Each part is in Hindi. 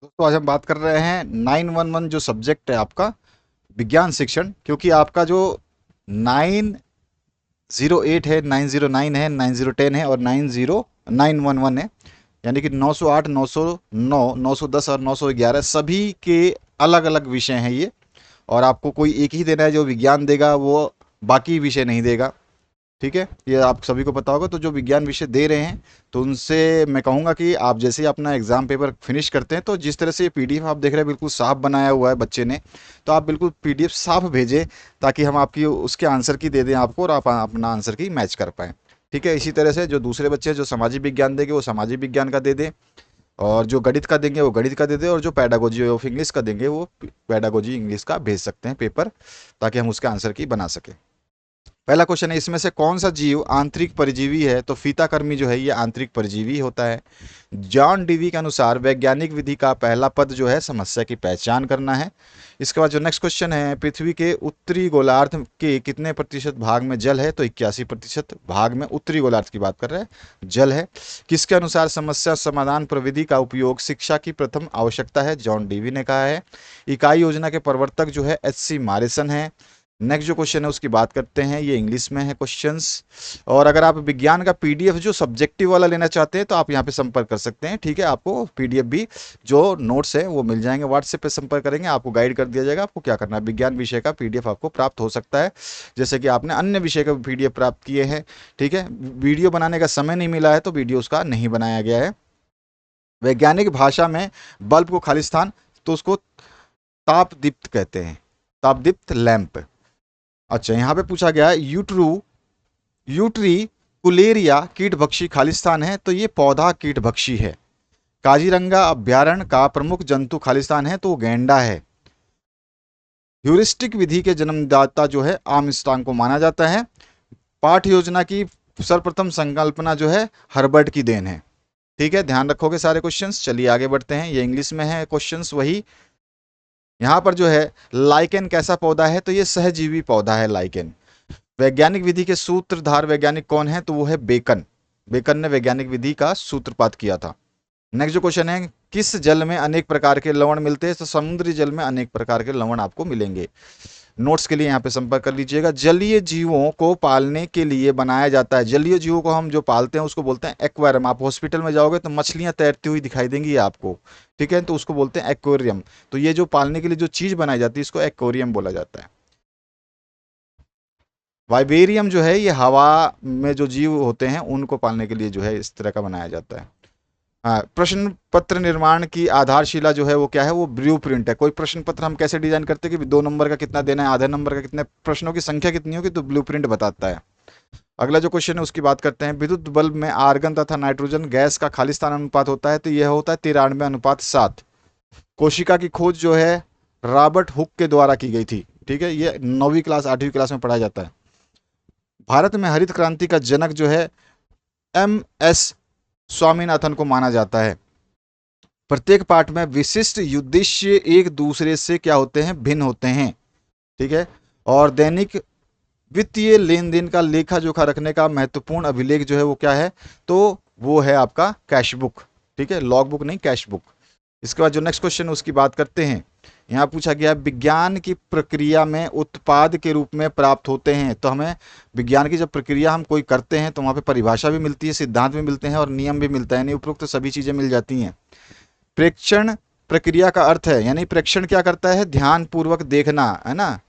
दोस्तों आज हम बात कर रहे हैं 911 जो सब्जेक्ट है आपका विज्ञान शिक्षण, क्योंकि आपका जो 908 है, 909 है, 9010 है और 90911 है, यानी कि 908, 909, 910 और 911 सभी के अलग अलग विषय हैं ये। और आपको कोई एक ही देना है जो विज्ञान देगा, वो बाकी विषय नहीं देगा। ठीक है, ये आप सभी को पता होगा। तो जो विज्ञान विषय दे रहे हैं, तो उनसे मैं कहूँगा कि आप जैसे ही अपना एग्जाम पेपर फिनिश करते हैं, तो जिस तरह से ये पीडीएफ आप देख रहे हैं बिल्कुल साफ बनाया हुआ है बच्चे ने, तो आप बिल्कुल पीडीएफ साफ भेजें, ताकि हम आपकी उसके आंसर की दे दें आपको और आप अपना आंसर की मैच कर पाएँ। ठीक है, इसी तरह से जो दूसरे बच्चे हैं जो सामाजिक विज्ञान देंगे वो सामाजिक विज्ञान का दे दें, और जो गणित का देंगे वो गणित का दे दें, और जो पैडागोजी ऑफ इंग्लिश का देंगे वो पैडागोजी इंग्लिश का भेज सकते हैं पेपर, ताकि हम उसके आंसर की बना सकें। पहला क्वेश्चन है, इसमें से कौन सा जीव आंतरिक परजीवी है? तो फीताकृमि जो है ये आंतरिक परजीवी होता है। जॉन डीवी के अनुसार वैज्ञानिक विधि का पहला पद जो है समस्या की पहचान करना है। इसके बाद जो नेक्स्ट क्वेश्चन है, पृथ्वी के उत्तरी गोलार्ध के कितने प्रतिशत भाग में जल है? तो 81% भाग में उत्तरी गोलार्ध की बात कर रहे हैं जल है। किसके अनुसार समस्या समाधान प्रविधि का उपयोग शिक्षा की प्रथम आवश्यकता है? जॉन डीवी ने कहा है। इकाई योजना के प्रवर्तक जो है एच.सी. मॉरिसन है। नेक्स्ट जो क्वेश्चन है उसकी बात करते हैं, ये इंग्लिश में है क्वेश्चंस। और अगर आप विज्ञान का पीडीएफ जो सब्जेक्टिव वाला लेना चाहते हैं, तो आप यहाँ पे संपर्क कर सकते हैं। ठीक है, आपको पीडीएफ भी जो नोट्स है वो मिल जाएंगे, व्हाट्सएप पे संपर्क करेंगे, आपको गाइड कर दिया जाएगा आपको क्या करना है। विज्ञान विषय का पीडीएफ आपको प्राप्त हो सकता है, जैसे कि आपने अन्य विषय का पीडीएफ प्राप्त किए हैं। ठीक है, वीडियो बनाने का समय नहीं मिला है तो वीडियो उसका नहीं बनाया गया है। वैज्ञानिक भाषा में बल्ब को खालिस्तान, तो उसको तापदीप्त कहते हैं, तापदीप्त लैंप। अच्छा, यहाँ पे पूछा गया है यूट्री कुलेरिया कीटभक्षी खालिस्तान है, तो ये पौधा कीटभक्षी है। काजीरंगा अभ्यारण्य का प्रमुख जंतु खालिस्तान है, तो वो गैंडा है। ह्यूरिस्टिक विधि के जन्मदाता जो है आर्मस्ट्रांग को माना जाता है। पाठ्य योजना की सर्वप्रथम संकल्पना जो है हर्बर्ट की देन है। ठीक है, ध्यान रखोगे सारे क्वेश्चंस। चलिए आगे बढ़ते हैं, ये इंग्लिश में है क्वेश्चंस वही। यहाँ पर जो है लाइकेन कैसा पौधा है? तो ये सहजीवी पौधा है लाइकेन। वैज्ञानिक विधि के सूत्रधार वैज्ञानिक कौन है? तो वो है बेकन। बेकन ने वैज्ञानिक विधि का सूत्रपात किया था। नेक्स्ट जो क्वेश्चन है, किस जल में अनेक प्रकार के लवण मिलते हैं? तो समुद्री जल में अनेक प्रकार के लवण आपको मिलेंगे। नोट्स के लिए यहाँ पे संपर्क कर लीजिएगा। जलीय जीवों को पालने के लिए बनाया जाता है, जलीय जीवों को हम जो पालते हैं उसको बोलते हैं एक्वेरियम। आप हॉस्पिटल में जाओगे तो मछलियां तैरती हुई दिखाई देंगी आपको, ठीक है, तो उसको बोलते हैं एक्वेरियम। तो ये जो पालने के लिए जो चीज बनाई जाती है इसको एक्वेरियम बोला जाता है। वाइबेरियम जो है ये हवा में जो जीव होते हैं उनको पालने के लिए जो है इस तरह का बनाया जाता है। हाँ, प्रश्न पत्र निर्माण की आधारशिला जो है वो क्या है? वो ब्लू प्रिंट है। कोई प्रश्न पत्र हम कैसे डिजाइन करते हैं कि 2 नंबर का कितना देना है, आधे नंबर का कितने, प्रश्नों की संख्या कितनी होगी, तो ब्लू प्रिंट बताता है। अगला जो क्वेश्चन है उसकी बात करते हैं, विद्युत बल्ब में आर्गन तथा नाइट्रोजन गैस का खालिस्तान अनुपात होता है, तो यह होता है 93:7। कोशिका की खोज जो है रॉबर्ट हुक के द्वारा की गई थी। ठीक है, ये 9वीं क्लास 8वीं क्लास में पढ़ाया जाता है। भारत में हरित क्रांति का जनक जो है एम.एस. स्वामीनाथन को माना जाता है। प्रत्येक पाठ में विशिष्ट उद्देश्य एक दूसरे से क्या होते हैं? भिन्न होते हैं। ठीक है, और दैनिक वित्तीय लेन देन का लेखा जोखा रखने का महत्वपूर्ण अभिलेख जो है वो क्या है? तो वो है आपका कैश बुक। ठीक है, लॉग बुक नहीं, कैश बुक। इसके बाद जो नेक्स्ट क्वेश्चन है उसकी बात करते हैं। यहाँ पूछा गया विज्ञान की प्रक्रिया में उत्पाद के रूप में प्राप्त होते हैं, तो हमें विज्ञान की जब प्रक्रिया हम कोई करते हैं तो वहाँ पे परिभाषा भी मिलती है, सिद्धांत भी मिलते हैं और नियम भी मिलता है, यानी उपरोक्त सभी चीज़ें मिल जाती हैं। प्रेक्षण प्रक्रिया का अर्थ है, यानी प्रेक्षण क्या करता है? ध्यान पूर्वक देखना, है ना,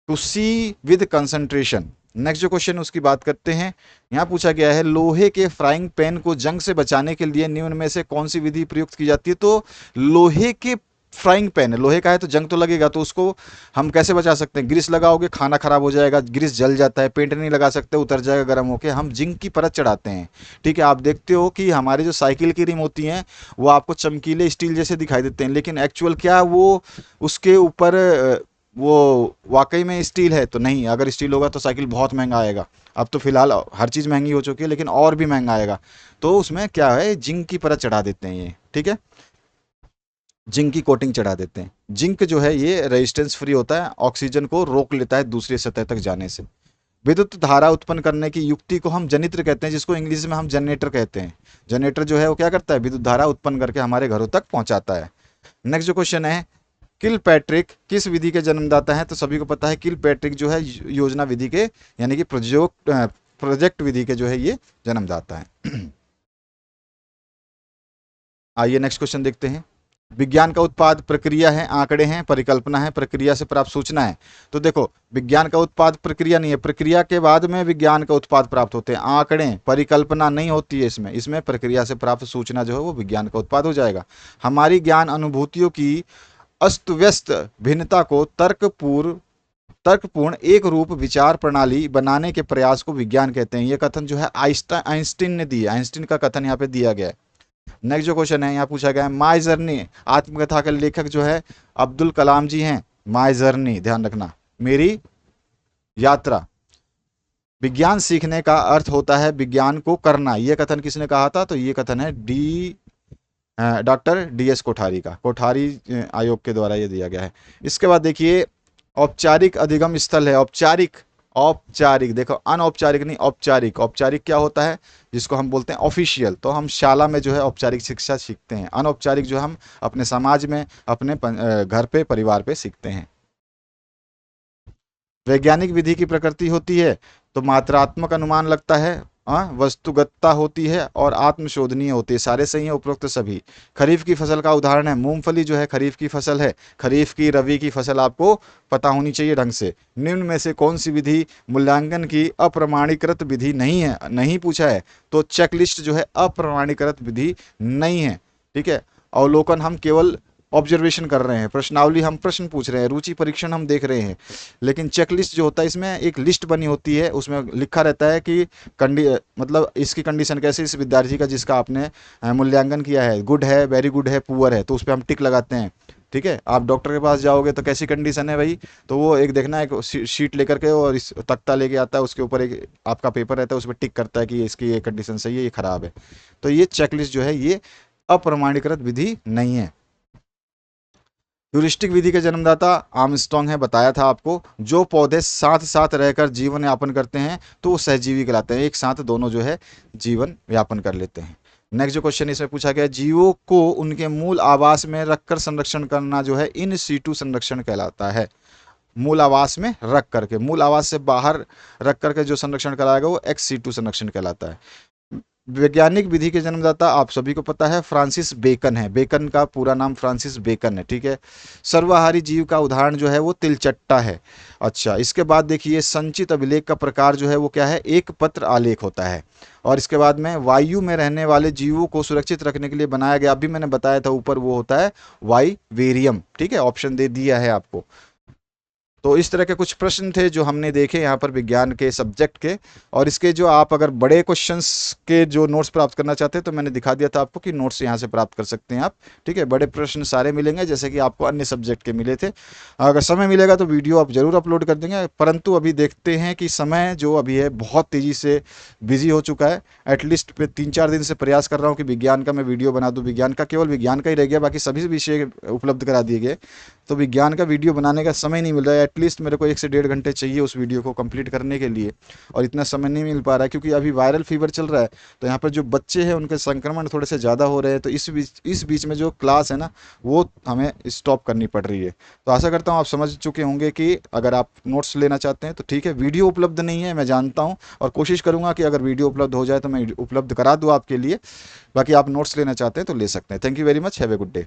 to see with concentration. Next जो क्वेश्चन उसकी बात करते हैं। यहाँ पूछा गया है लोहे के फ्राइंग पैन को जंग से बचाने के लिए निम्न में से कौन सी विधि प्रयुक्त की जाती है? तो लोहे के फ्राइंग पैन है, लोहे का है तो जंग तो लगेगा, तो उसको हम कैसे बचा सकते हैं? ग्रीस लगाओगे खाना खराब हो जाएगा, ग्रीस जल जाता है। पेंट नहीं लगा सकते, उतर जाएगा गर्म होके। हम जिंक की परत चढ़ाते हैं। ठीक है, आप देखते हो कि हमारी जो साइकिल की रिम होती हैं वो आपको चमकीले स्टील जैसे दिखाई देते हैं, लेकिन एक्चुअल क्या वो उसके ऊपर वो वाकई में स्टील है? तो नहीं। अगर स्टील होगा तो साइकिल बहुत महंगा आएगा। अब तो फिलहाल हर चीज़ महंगी हो चुकी है, लेकिन और भी महंगा आएगा। तो उसमें क्या है, जिंक की परत चढ़ा देते हैं ये। ठीक है, जिंक की कोटिंग चढ़ा देते हैं। जिंक जो है ये रेजिस्टेंस फ्री होता है, ऑक्सीजन को रोक लेता है दूसरी सतह तक जाने से। विद्युत धारा उत्पन्न करने की युक्ति को हम जनित्र कहते हैं, जिसको इंग्लिश में हम जनरेटर कहते हैं। जनरेटर जो है वो क्या करता है? विद्युत धारा उत्पन्न करके हमारे घरों तक पहुंचाता है। नेक्स्ट जो क्वेश्चन है, किलपैट्रिक किस विधि के जन्मदाता हैं? तो सभी को पता है किलपैट्रिक जो है योजना विधि के यानी कि प्रोजेक्ट विधि के जो है ये जन्मदाता है। आइए नेक्स्ट क्वेश्चन देखते हैं। विज्ञान का उत्पाद प्रक्रिया है, आंकड़े हैं, परिकल्पना है, प्रक्रिया से प्राप्त सूचना है। तो देखो, विज्ञान का उत्पाद प्रक्रिया नहीं है, प्रक्रिया के बाद में विज्ञान का उत्पाद प्राप्त होते हैं। आंकड़े, परिकल्पना नहीं होती है इसमें, इसमें प्रक्रिया से प्राप्त सूचना जो है वो विज्ञान का उत्पाद हो जाएगा। हमारी ज्ञान अनुभूतियों की अस्त व्यस्त भिन्नता को तर्कपूर्ण एक रूप विचार प्रणाली बनाने के प्रयास को विज्ञान कहते हैं। यह कथन जो है आइंस्टीन ने दिया, आइंस्टीन का कथन यहाँ पे दिया गया है। नेक्स्ट जो क्वेश्चन है यहाँ पूछा गया है, माय जर्नी आत्मकथा के लेखक जो है अब्दुल कलाम जी हैं। माय जर्नी ध्यान रखना, मेरी यात्रा। विज्ञान सीखने का अर्थ होता है विज्ञान को करना, यह कथन किसने कहा था? तो ये कथन है डॉक्टर DS कोठारी का, कोठारी आयोग के द्वारा ये दिया गया है। इसके बाद देखिए, औपचारिक अधिगम स्थल है। औपचारिक, औपचारिक देखो, अनौपचारिक नहीं, औपचारिक। औपचारिक क्या होता है? जिसको हम बोलते हैं ऑफिशियल, तो हम शाला में जो है औपचारिक शिक्षा सीखते हैं। अनौपचारिक जो हम अपने समाज में, अपने घर पे, परिवार पे सीखते हैं। वैज्ञानिक विधि की प्रकृति होती है तो मात्रात्मक अनुमान लगता है, वस्तुगतता होती है और आत्मशोधनीय होती है। सारे सही है उपरोक्त सभी। खरीफ की फसल का उदाहरण है मूंगफली, जो है खरीफ की फसल है। खरीफ की, रबी की फसल आपको पता होनी चाहिए ढंग से। निम्न में से कौन सी विधि मूल्यांकन की अप्रमाणीकृत विधि नहीं है? नहीं पूछा है, तो चेकलिस्ट जो है अप्रमाणीकृत विधि नहीं है। ठीक है, अवलोकन हम केवल ऑब्जर्वेशन कर रहे हैं, प्रश्नावली हम प्रश्न पूछ रहे हैं, रुचि परीक्षण हम देख रहे हैं। लेकिन चेकलिस्ट जो होता है, इसमें एक लिस्ट बनी होती है, उसमें लिखा रहता है कि मतलब इसकी कंडीशन कैसे, इस विद्यार्थी का जिसका आपने मूल्यांकन किया है, गुड है, वेरी गुड है, पुअर है, तो उस पर हम टिक लगाते हैं। ठीक है, आप डॉक्टर के पास जाओगे तो कैसी कंडीशन है भाई, तो वो एक देखना, एक शीट लेकर के और इस तख्ता लेके आता है, उसके ऊपर एक आपका पेपर रहता है, उस पर टिक करता है कि इसकी ये कंडीशन सही है, ये खराब है। तो ये चेकलिस्ट जो है ये अप्रमाणीकृत विधि नहीं है। ह्यूरिस्टिक विधि के जन्मदाता आर्मस्ट्रांग है, बताया था आपको। जो पौधे साथ साथ रहकर जीवन यापन करते हैं तो वो सहजीवी कहलाते हैं, एक साथ दोनों जो है जीवन यापन कर लेते हैं। नेक्स्ट जो क्वेश्चन इसमें पूछा गया, जीवों को उनके मूल आवास में रखकर संरक्षण करना जो है इन सीटू संरक्षण कहलाता है। मूल आवास में रख करके, मूल आवास से बाहर रख करके जो संरक्षण कराएगा वो एक्स सीटू संरक्षण कहलाता है। वैज्ञानिक विधि के जन्मदाता आप सभी को पता है फ्रांसिस बेकन है। बेकन का पूरा नाम फ्रांसिस बेकन है। ठीक है, सर्वाहारी जीव का उदाहरण जो है वो तिलचट्टा है। अच्छा, इसके बाद देखिए, संचित अभिलेख का प्रकार जो है वो क्या है? एक पत्र आलेख होता है। और इसके बाद में वायु में रहने वाले जीवों को सुरक्षित रखने के लिए बनाया गया, अभी मैंने बताया था ऊपर, वो होता है वाइवेरियम। ठीक है, ऑप्शन दे दिया है आपको। तो इस तरह के कुछ प्रश्न थे जो हमने देखे यहाँ पर विज्ञान के सब्जेक्ट के। और इसके जो आप अगर बड़े क्वेश्चंस के जो नोट्स प्राप्त करना चाहते हैं तो मैंने दिखा दिया था आपको कि नोट्स यहाँ से प्राप्त कर सकते हैं आप। ठीक है, बड़े प्रश्न सारे मिलेंगे जैसे कि आपको अन्य सब्जेक्ट के मिले थे। अगर समय मिलेगा तो वीडियो आप जरूर अपलोड कर देंगे, परंतु अभी देखते हैं कि समय जो अभी है बहुत तेज़ी से बिजी हो चुका है। एटलीस्ट 3-4 दिन से प्रयास कर रहा हूँ कि विज्ञान का मैं वीडियो बना दूँ। विज्ञान का केवल विज्ञान का ही रह गया, बाकी सभी विषय उपलब्ध करा दिए गए, तो विज्ञान का वीडियो बनाने का समय नहीं मिल रहा है। एटलीस्ट मेरे को 1 से 1.5 घंटे चाहिए उस वीडियो को कंप्लीट करने के लिए, और इतना समय नहीं मिल पा रहा है क्योंकि अभी वायरल फीवर चल रहा है। तो यहाँ पर जो बच्चे हैं उनके संक्रमण थोड़े से ज़्यादा हो रहे हैं, तो इस बीच में जो क्लास है ना वो हमें स्टॉप करनी पड़ रही है। तो आशा करता हूँ आप समझ चुके होंगे कि अगर आप नोट्स लेना चाहते हैं तो ठीक है। वीडियो उपलब्ध नहीं है मैं जानता हूँ, और कोशिश करूँगा कि अगर वीडियो उपलब्ध हो जाए तो मैं उपलब्ध करा दूँ आपके लिए। बाकी आप नोट्स लेना चाहते हैं तो ले सकते हैं। Thank you very much, have a good day.